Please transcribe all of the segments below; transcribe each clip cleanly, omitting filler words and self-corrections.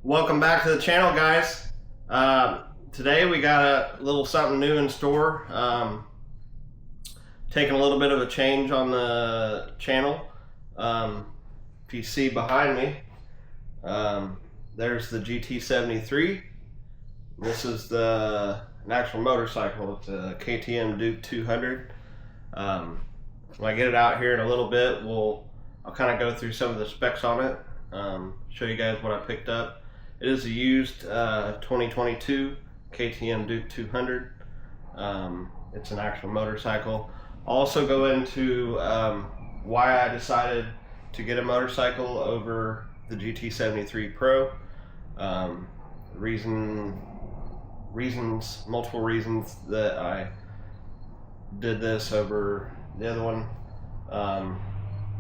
Welcome back to the channel, guys. Today we got a little something new in store. Taking a little bit of a change on the channel. If you see behind me, there's the GT73. This is an actual motorcycle. It's a KTM DUKE 200. When I get it out here in a little bit, I'll kind of go through some of the specs on it. Show you guys what I picked up. It is a used 2022 KTM DUKE 200. It's an actual motorcycle. I'll also go into why I decided to get a motorcycle over the GT73 Pro. Multiple reasons that I did this over the other one.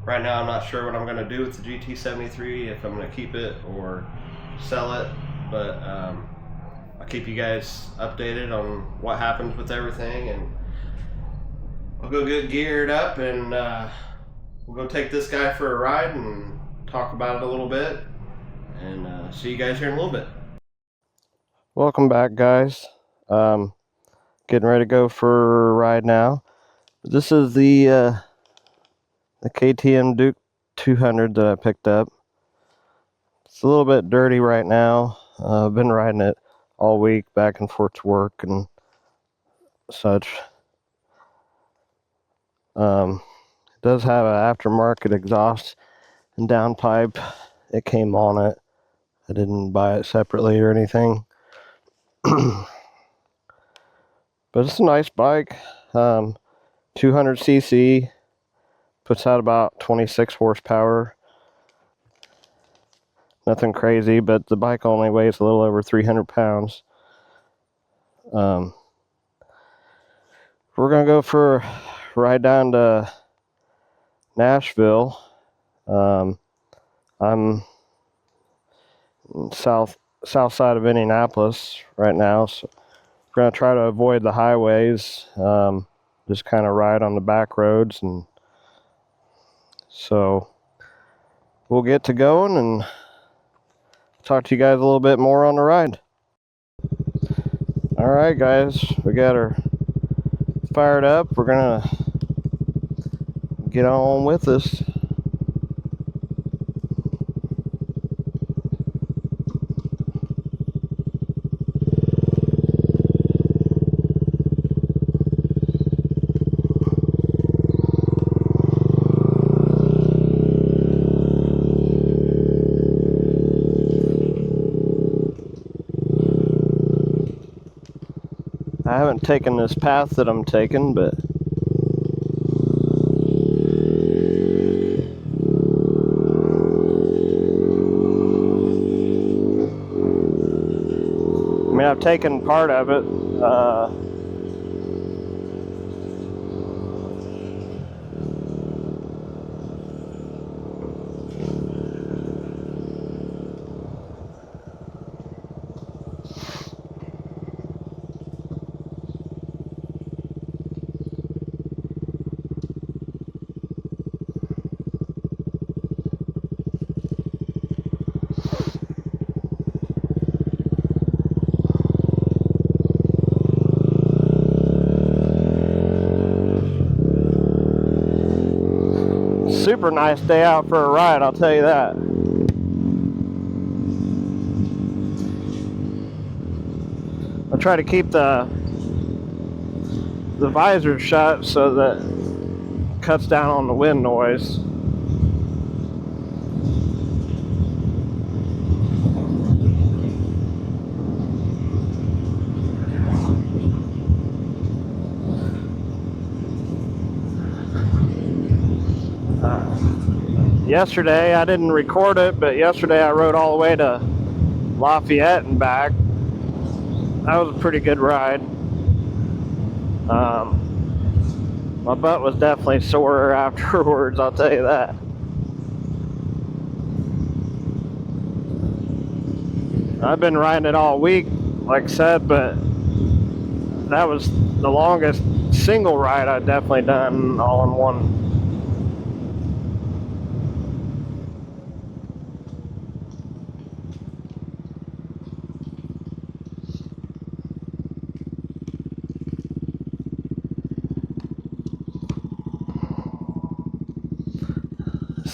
Right now I'm not sure what I'm going to do with the GT73, if I'm going to keep it or sell it, but I'll keep you guys updated on what happens with everything, and I'll go get geared up and we'll go take this guy for a ride and talk about it a little bit, and see you guys here in a little bit. Welcome back, guys. Getting ready to go for a ride now. This is the KTM DUKE 200 that I picked up. It's a little bit dirty right now. I've been riding it all week back and forth to work and such. It does have an aftermarket exhaust and downpipe. It came on it. I didn't buy it separately or anything. But it's a nice bike. 200cc. Puts out about 26 horsepower. Nothing crazy, but the bike only weighs a little over 300 pounds. We're going to go for a ride down to Nashville. I'm south side of Indianapolis right now, so we're going to try to avoid the highways. Just kind of ride on the back roads, and so we'll get to going and talk to you guys a little bit more on the ride. Alright, guys, we got her fired up. We're gonna get on with this. I haven't taken this path that I'm taking, but I mean, I've taken part of it. Super nice day out for a ride, I'll tell you that. I'll try to keep the visor shut so that it cuts down on the wind noise. Yesterday, I didn't record it, but yesterday I rode all the way to Lafayette and back. That was a pretty good ride. My butt was definitely sore afterwards, I'll tell you that. I've been riding it all week, like I said, but that was the longest single ride I've definitely done all in one.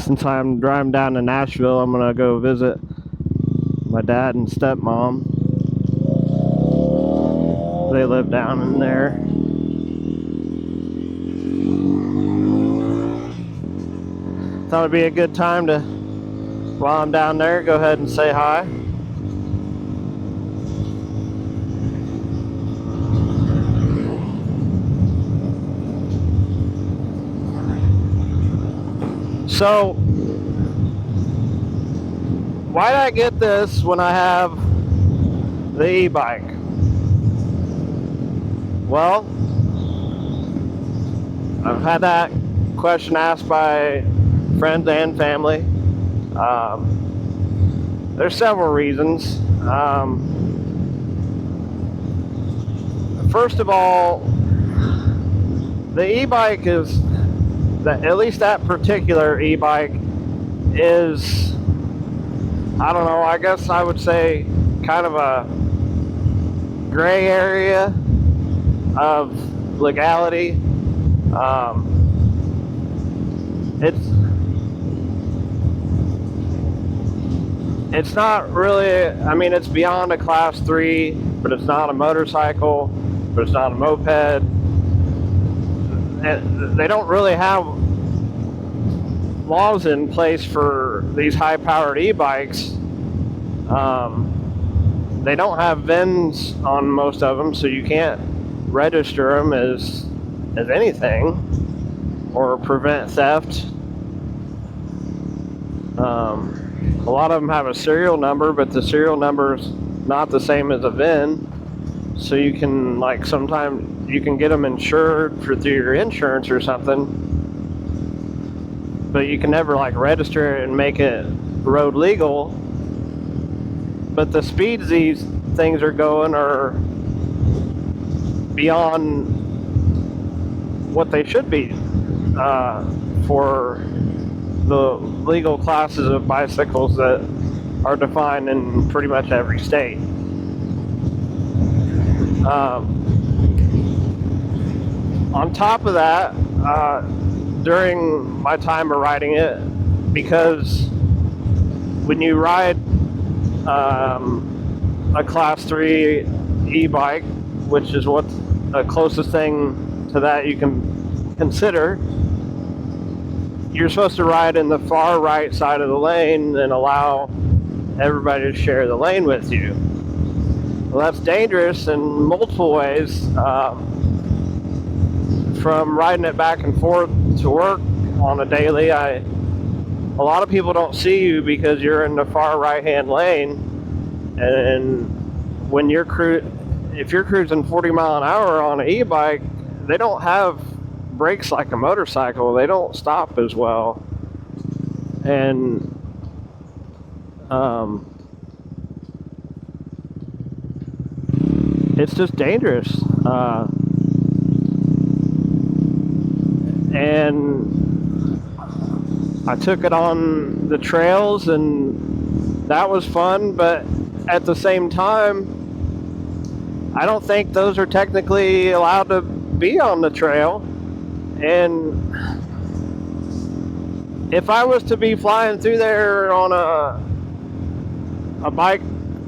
since I'm driving down to Nashville, I'm gonna go visit my dad and stepmom. They live down in there. Thought it'd be a good time to, while I'm down there, go ahead and say hi. So, why did I get this when I have the e-bike? Well, I've had that question asked by friends and family. There's several reasons. First of all, the e-bike is, at least that particular e-bike is, I don't know, I guess I would say kind of a gray area of legality. It's not really, I mean, it's beyond a class 3, but it's not a motorcycle, but it's not a moped. And they don't really have laws in place for these high-powered e-bikes. They don't have VINs on most of them, so you can't register them as anything or prevent theft. A lot of them have a serial number, but the serial number is not the same as a VIN. So you can, like, sometimes you can get them insured through your insurance or something, but you can never, like, register it and make it road legal. But the speeds these things are going are beyond what they should be for the legal classes of bicycles that are defined in pretty much every state. On top of that, during my time of riding it, because when you ride a class 3 e-bike, which is what the closest thing to that you can consider, you're supposed to ride in the far right side of the lane and allow everybody to share the lane with you. Well, that's dangerous in multiple ways. From riding it back and forth to work on a daily, a lot of people don't see you because you're in the far right-hand lane, and when if you're cruising 40 mile an hour on an e-bike, they don't have brakes like a motorcycle. They don't stop as well, and it's just dangerous. And I took it on the trails, and that was fun, but at the same time, I don't think those are technically allowed to be on the trail. And if I was to be flying through there on a bike,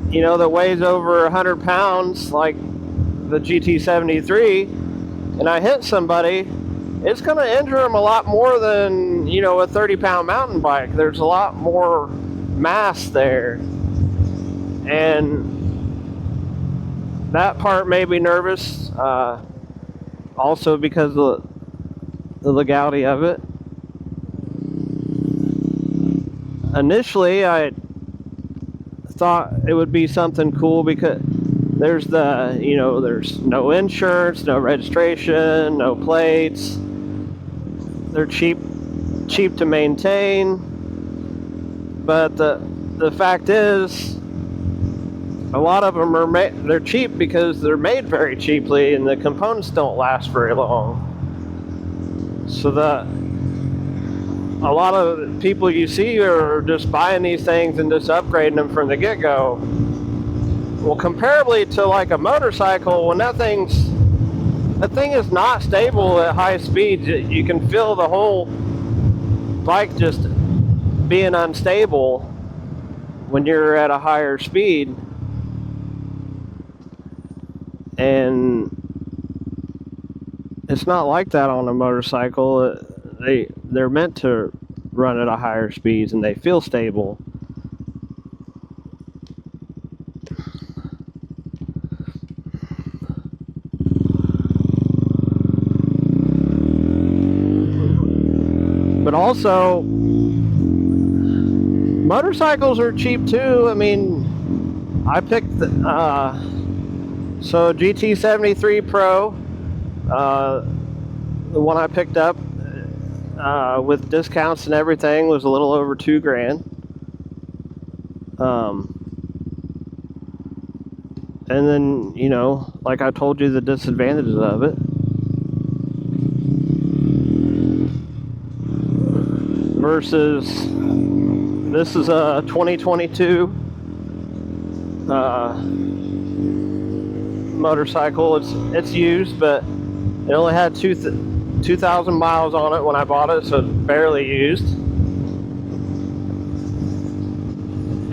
you know, that weighs over 100 pounds, like the GT73, and I hit somebody, it's going to injure them a lot more than, you know, a 30-pound mountain bike. There's a lot more mass there. And that part made me nervous, also because of the legality of it. Initially, I thought it would be something cool because there's there's no insurance, no registration, no plates. They're cheap to maintain. But the fact is, a lot of them are they're cheap because they're made very cheaply, and the components don't last very long. So a lot of people you see are just buying these things and just upgrading them from the get-go. Well, comparably to like a motorcycle, when that thing is not stable at high speeds, you can feel the whole bike just being unstable when you're at a higher speed, and it's not like that on a motorcycle. They're meant to run at a higher speeds and they feel stable. But also, motorcycles are cheap too. I mean, I picked the GT73 Pro, the one I picked up with discounts and everything was a little over $2,000. And then, you know, like I told you, the disadvantages of it. Versus, this is a 2022 motorcycle. It's used, but it only had 2,000 miles on it when I bought it, so it's barely used.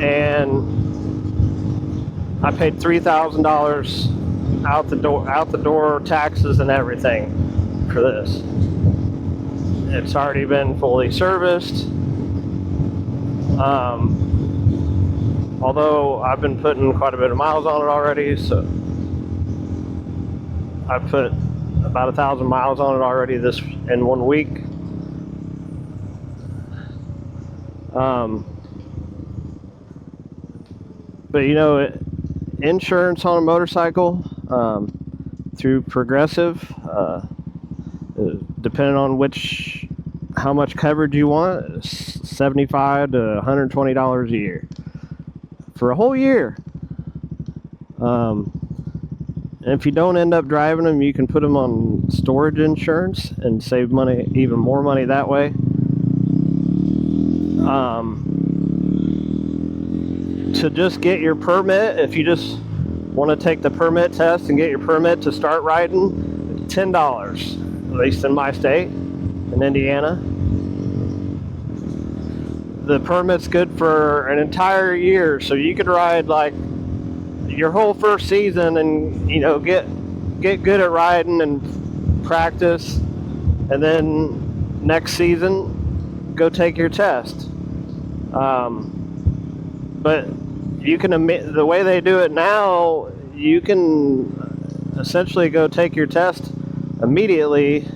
And I paid $3,000 out the door, taxes and everything for this. It's already been fully serviced. Although I've been putting quite a bit of miles on it already, so I put about 1,000 miles on it already in 1 week. But you know, insurance on a motorcycle through Progressive, depending on how much coverage you want, $75 to $120 a year for a whole year. And if you don't end up driving them, you can put them on storage insurance and save money, even more money that way. To just get your permit, if you just want to take the permit test and get your permit to start riding, $10, at least in my state, in Indiana. The permit's good for an entire year, so you could ride like your whole first season and, you know, get good at riding and practice, and then next season go take your test. But you can, the way they do it now, you can essentially go take your test immediately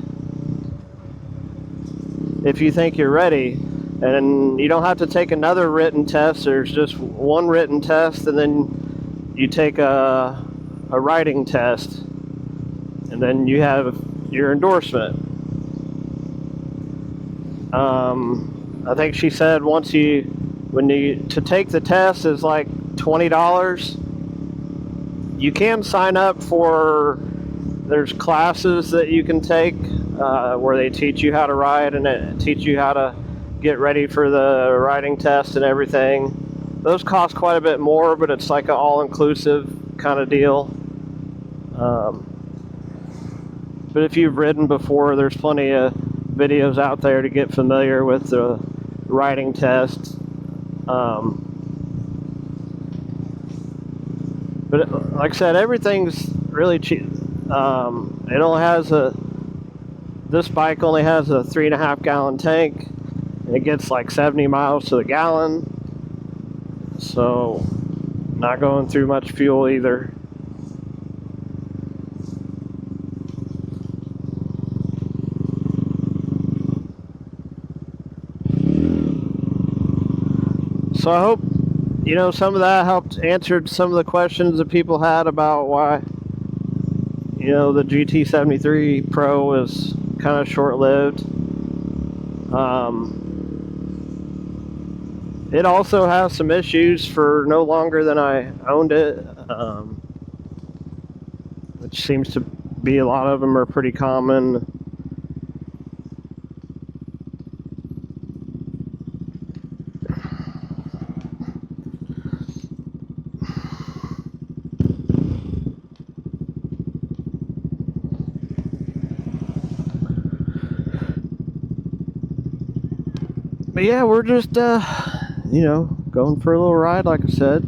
if you think you're ready, and you don't have to take another written test. There's just one written test, and then you take a writing test, and then you have your endorsement. I think she said to take the test is like $20. You can sign up there's classes that you can take where they teach you how to ride and teach you how to get ready for the riding test and everything. Those cost quite a bit more, but it's like an all-inclusive kind of deal. But if you've ridden before, there's plenty of videos out there to get familiar with the riding test. But like I said, everything's really cheap. This bike only has a 3.5 gallon tank, and it gets like 70 miles to the gallon, so not going through much fuel either. So I hope, you know, some of that helped answered some of the questions that people had about why, you know, the GT73 Pro is kind of short-lived. It also has some issues for no longer than I owned it, which seems to be a lot of them are pretty common. But yeah, we're just, you know, going for a little ride, like I said.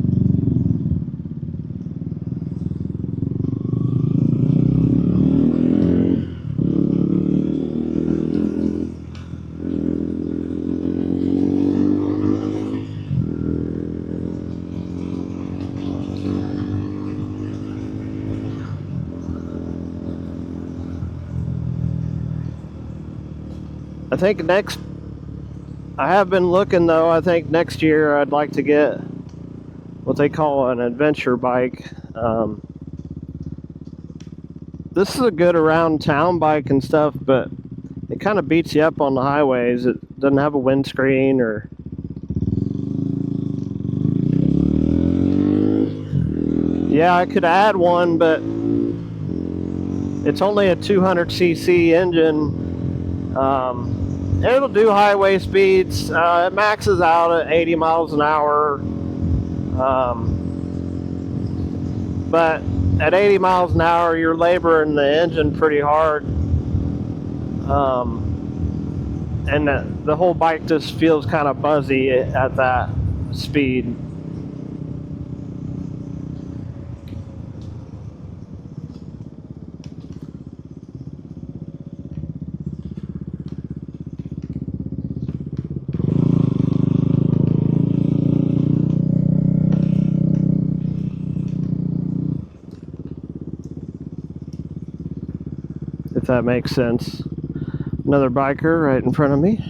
I think I have been looking though, I think next year I'd like to get what they call an adventure bike. This is a good around town bike and stuff, but it kind of beats you up on the highways. It doesn't have a windscreen or... Yeah, I could add one, but it's only a 200cc engine. It'll do highway speeds. It maxes out at 80 miles an hour. But at 80 miles an hour, you're laboring the engine pretty hard. And the whole bike just feels kind of buzzy at that speed. If that makes sense. Another biker right in front of me.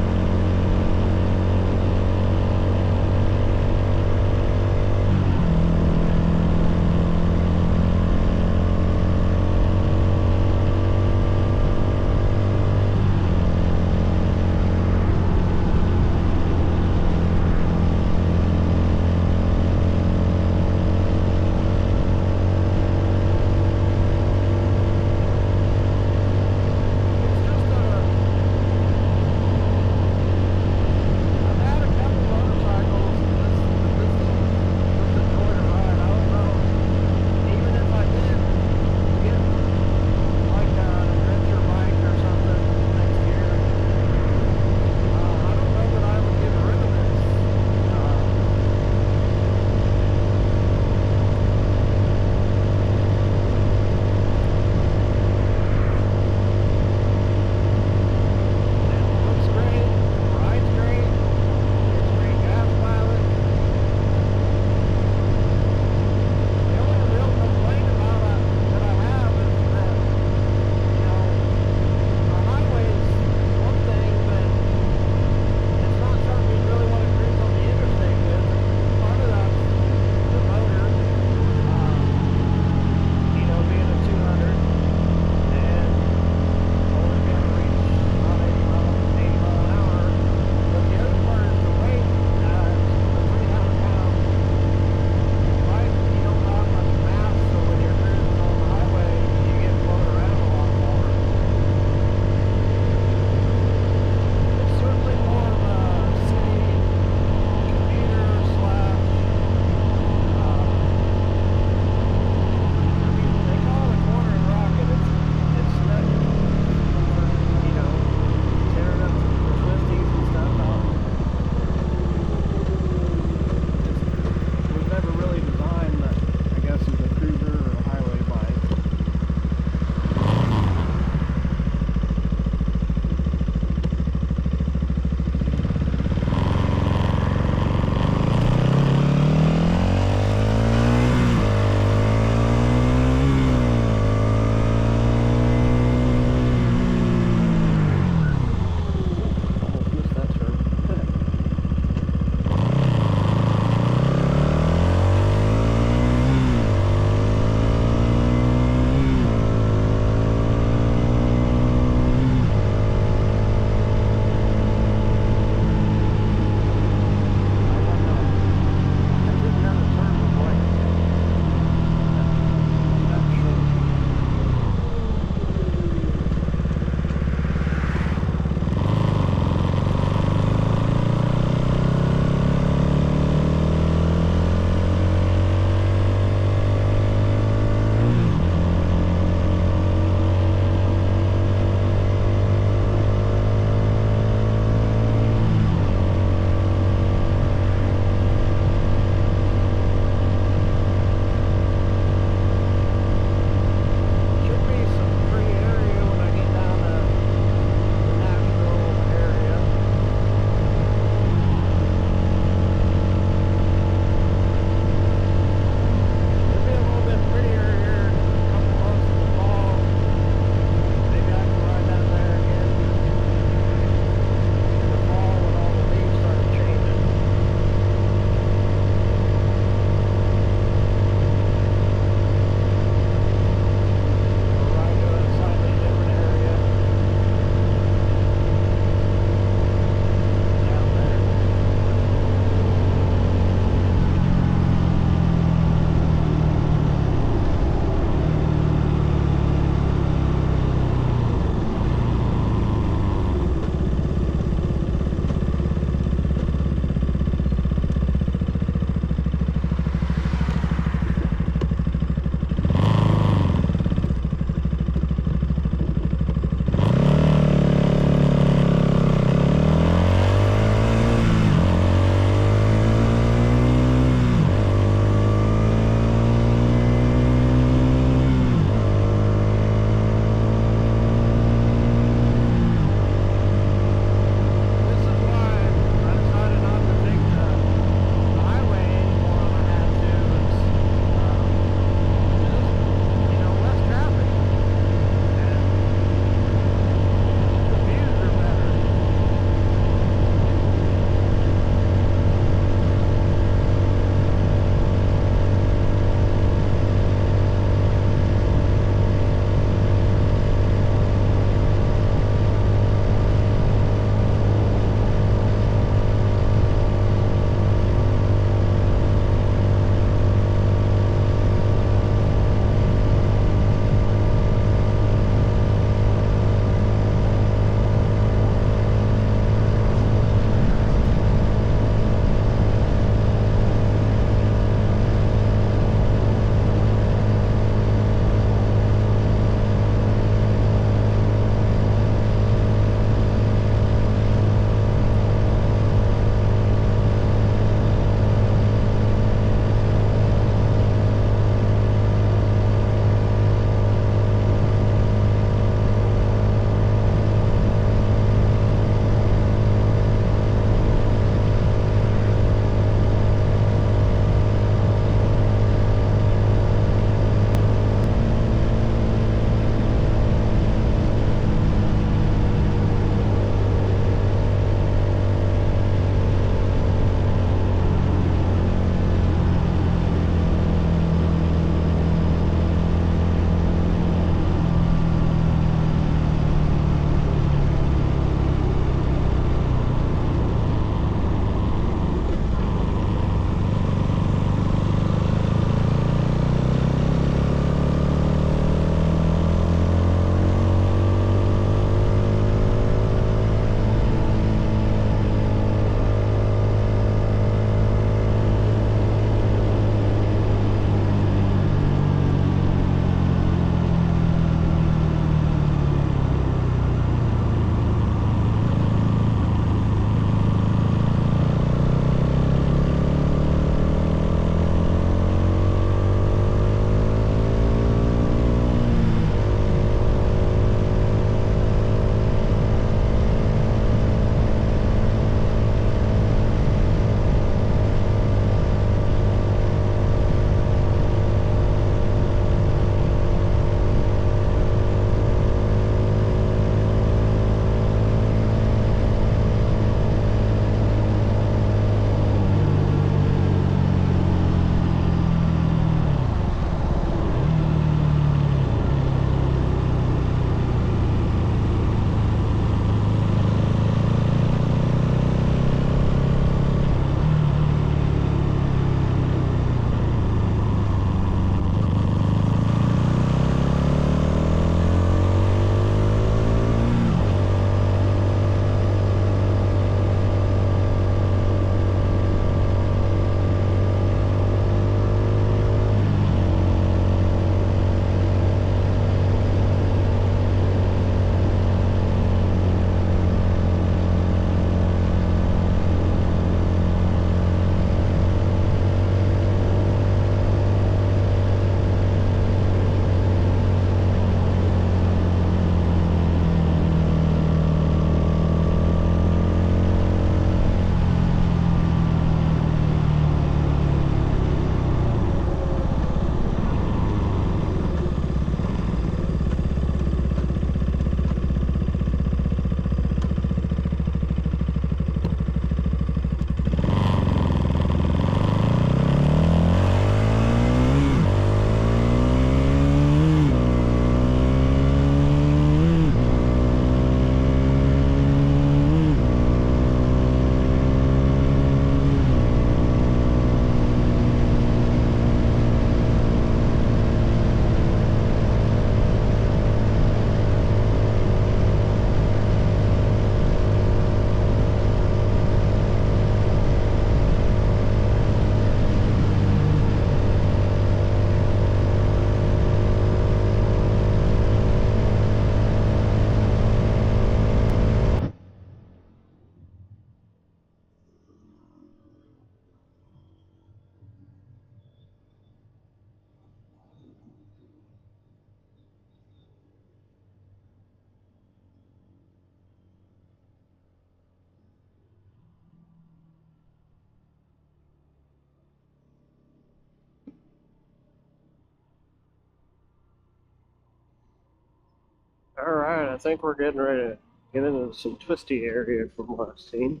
Alright, I think we're getting ready to get into some twisty area from what I've seen.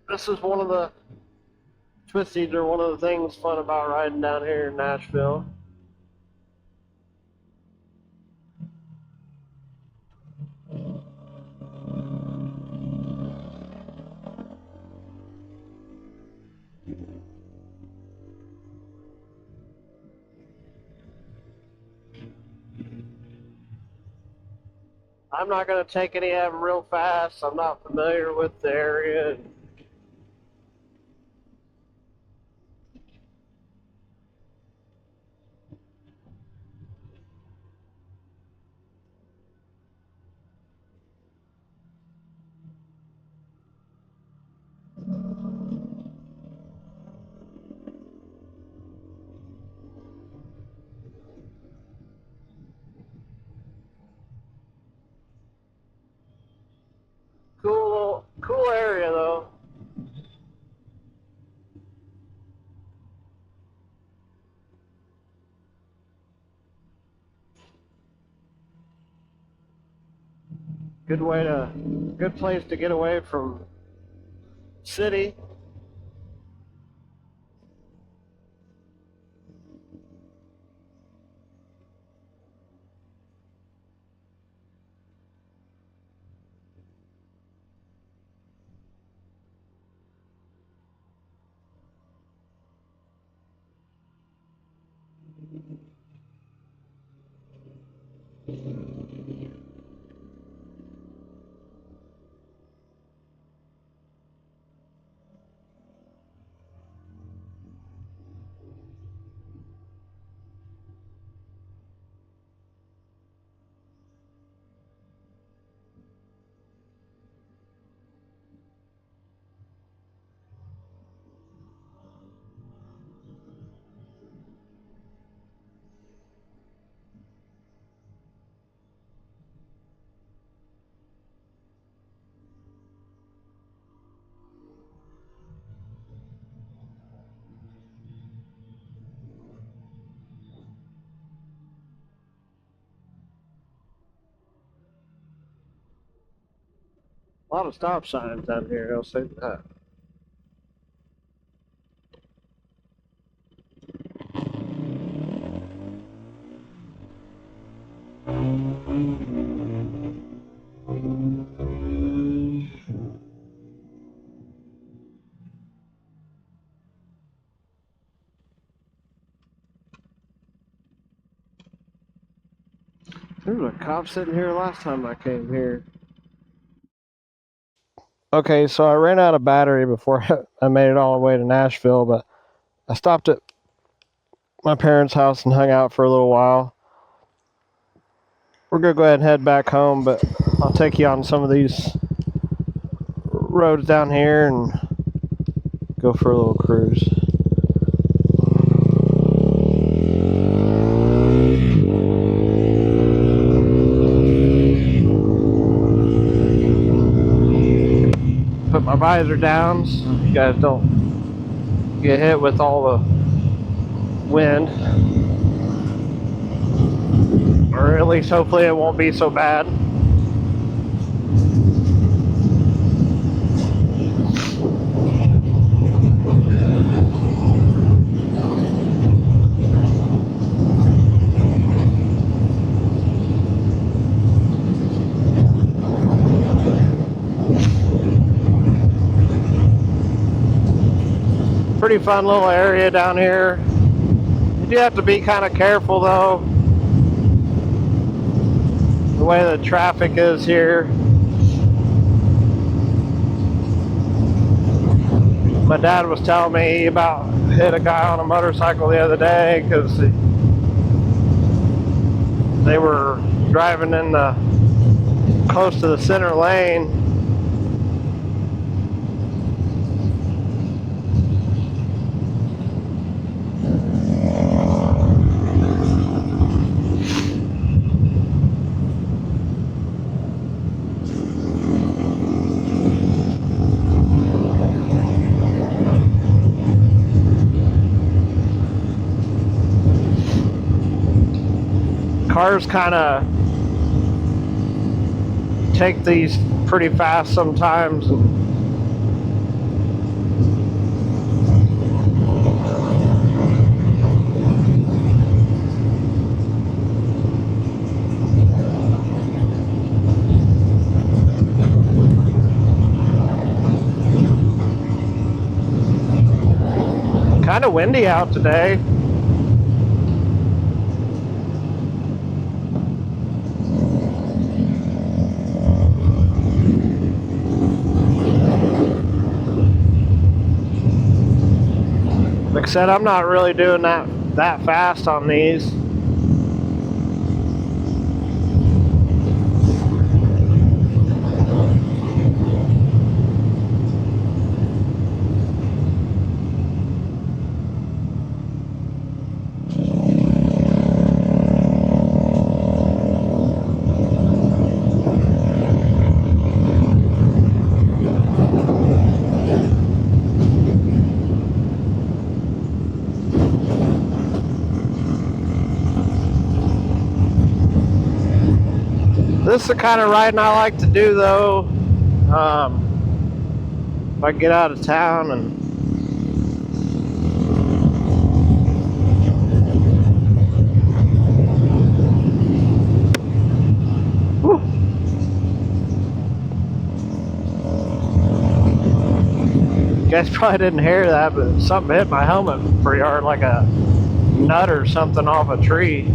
This is one of the twisties, are one of the things fun about riding down here in Nashville. I'm not going to take any of them real fast. I'm not familiar with the area. Cool area though. Good place to get away from city. A lot of stop signs down here, I'll say that. There was a cop sitting here last time I came here. Okay, so I ran out of battery before I made it all the way to Nashville, but I stopped at my parents' house and hung out for a little while. We're gonna go ahead and head back home, but I'll take you on some of these roads down here and go for a little cruise. Put my visor down so you guys don't get hit with all the wind, or at least hopefully it won't be so bad. Pretty fun little area down here. You do have to be kind of careful though, the way the traffic is here. My dad was telling me he about hit a guy on a motorcycle the other day because they were driving in close to the center lane. cars kind of take these pretty fast sometimes. Kind of windy out today. Like I said, I'm not really doing that fast on these. This is the kind of riding I like to do, though. If I get out of town and whew. You guys probably didn't hear that, but something hit my helmet pretty hard, like a nut or something off a tree.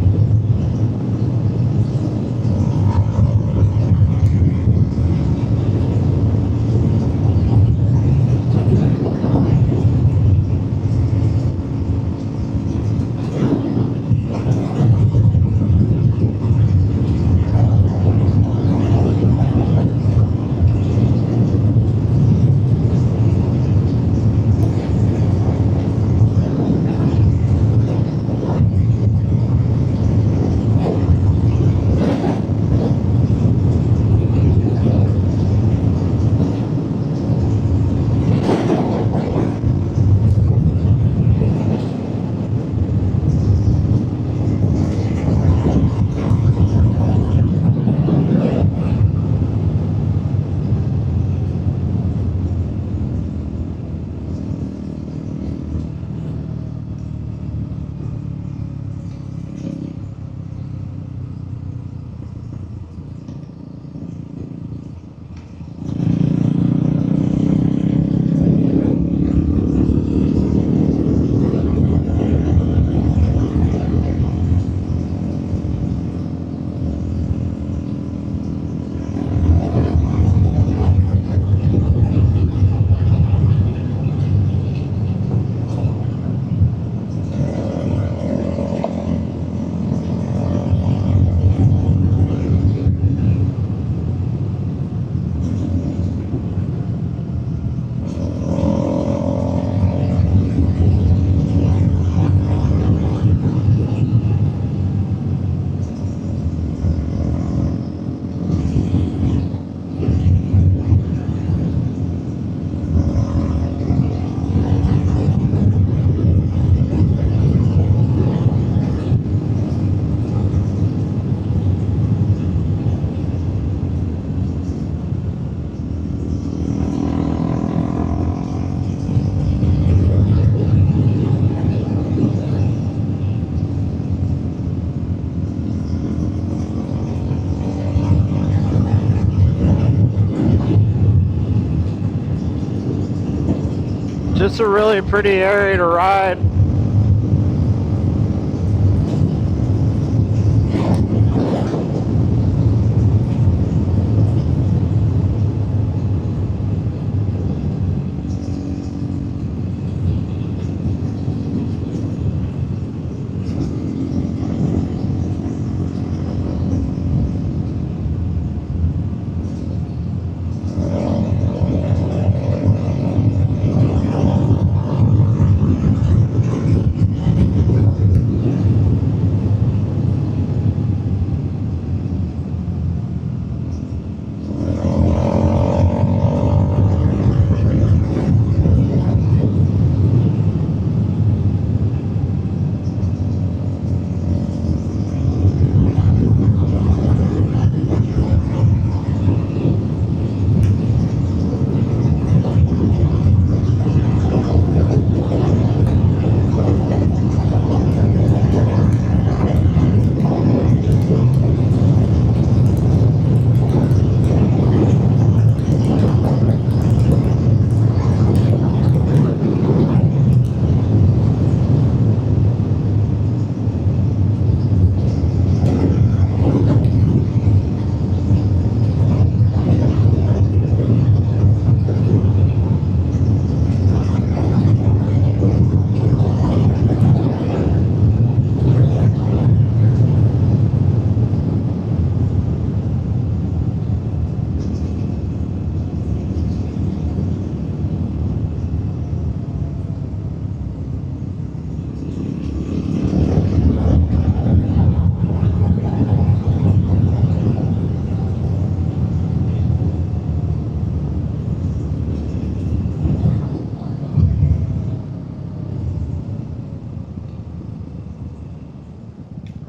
Just a really pretty area to ride.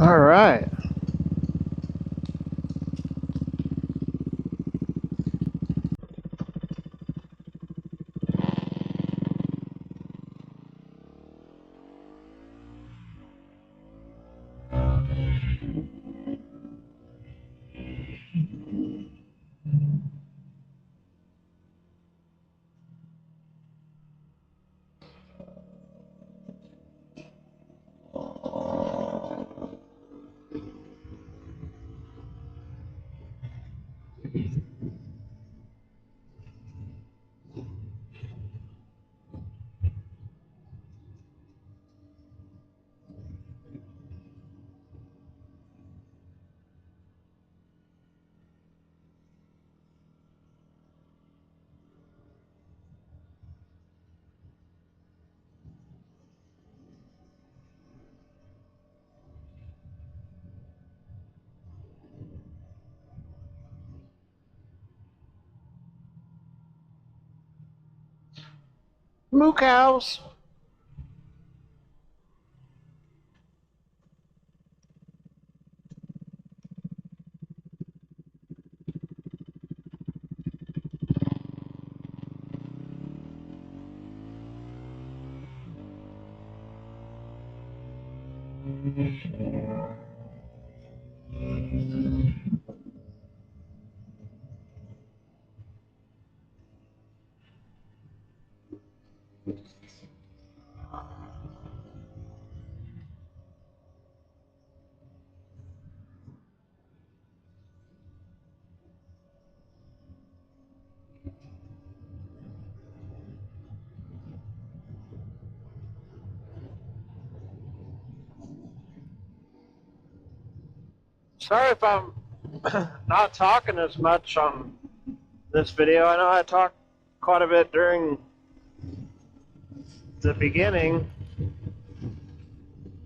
All right. Moo cows. Sorry if I'm not talking as much on this video. I know I talked quite a bit during the beginning.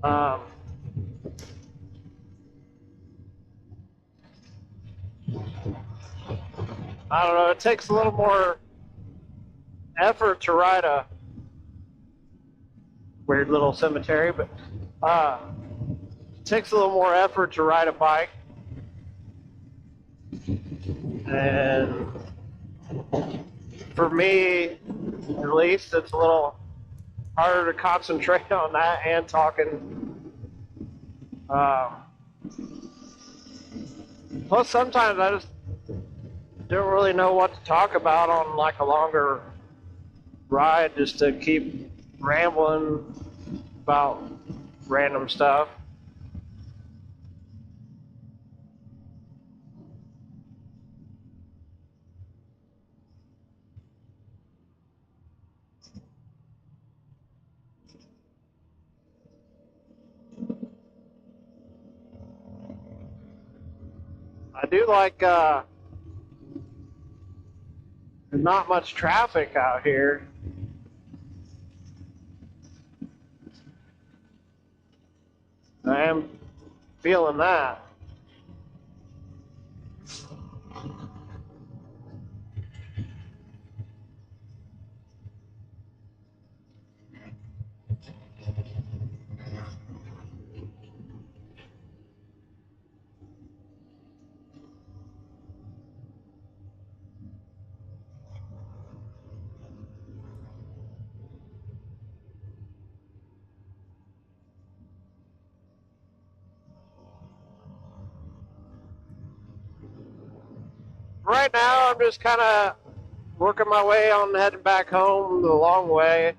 Um, I don't know, it takes a little more effort to ride a weird little cemetery, but it takes a little more effort to ride a bike. And for me, at least, it's a little harder to concentrate on that and talking. Plus, sometimes I just don't really know what to talk about on like a longer ride, just to keep rambling about random stuff. I do like there's not much traffic out here. I am feeling that. Right now, I'm just kind of working my way on heading back home the long way.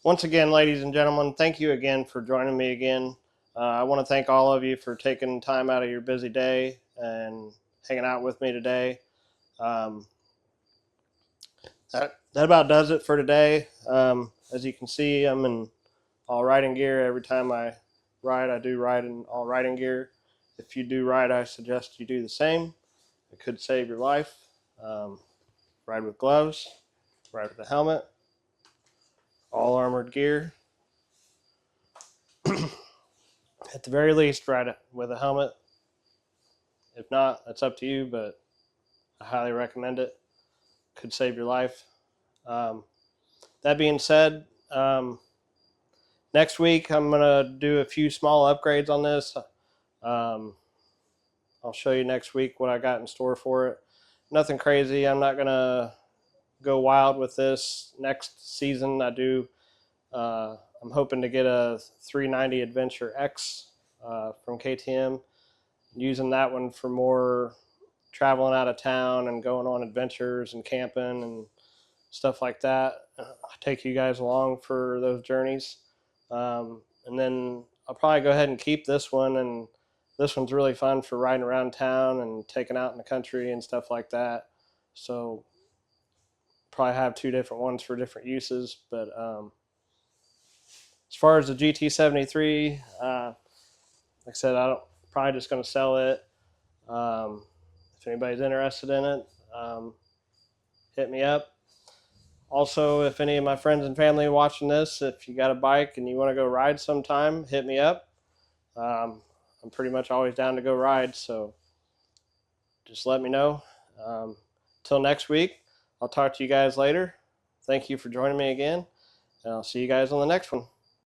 Once again, ladies and gentlemen, thank you again for joining me again. I want to thank all of you for taking time out of your busy day and hanging out with me today. That about does it for today. As you can see, I'm in all riding gear. Every time I ride, I do ride in all riding gear. If you do ride, I suggest you do the same. It could save your life. Ride with gloves, ride with a helmet, all armored gear. At the very least, ride it with a helmet. If not, that's up to you, but I highly recommend it. Could save your life. That being said, next week I'm going to do a few small upgrades on this. I'll show you next week what I got in store for it. Nothing crazy. I'm not going to go wild with this. Next season I'm hoping to get a 390 Adventure X from KTM. Using that one for more traveling out of town and going on adventures and camping and stuff like that. I take you guys along for those journeys. And then I'll probably go ahead and keep this one. And this one's really fun for riding around town and taking out in the country and stuff like that. So probably have two different ones for different uses. But as far as the GT73, like I said, probably just going to sell it. If anybody's interested in it, hit me up. Also, if any of my friends and family are watching this, if you got a bike and you want to go ride sometime, hit me up. I'm pretty much always down to go ride, so just let me know. Till next week, I'll talk to you guys later. Thank you for joining me again, and I'll see you guys on the next one.